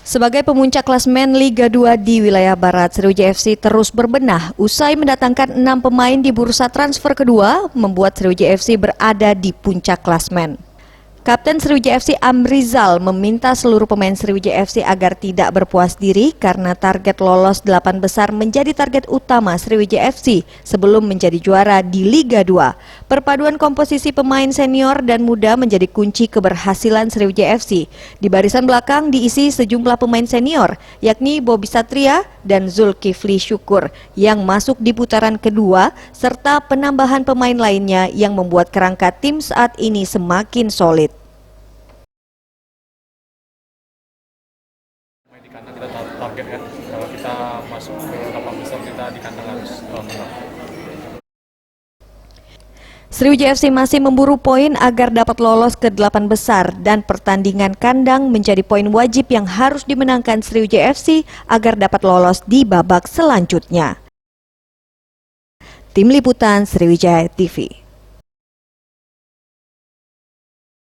Sebagai pemuncak klasemen Liga 2 di wilayah Barat, Sriwijaya FC terus berbenah. Usai mendatangkan 6 pemain di bursa transfer kedua, membuat Sriwijaya FC berada di puncak klasemen. Kapten Sriwijaya FC Amrizal meminta seluruh pemain Sriwijaya FC agar tidak berpuas diri karena target lolos 8 besar menjadi target utama Sriwijaya FC sebelum menjadi juara di Liga 2. Perpaduan komposisi pemain senior dan muda menjadi kunci keberhasilan Sriwijaya FC. Di barisan belakang diisi sejumlah pemain senior, yakni Bobby Satria dan Zulkifli Syukur yang masuk di putaran kedua, serta penambahan pemain lainnya yang membuat kerangka tim saat ini semakin solid. Di kandang kita target kan, kalau kita masuk ke 8 besar kita di kandang harus menang. Sriwijaya FC masih memburu poin agar dapat lolos ke 8 besar dan pertandingan kandang menjadi poin wajib yang harus dimenangkan Sriwijaya FC agar dapat lolos di babak selanjutnya. Tim Liputan Sriwijaya TV.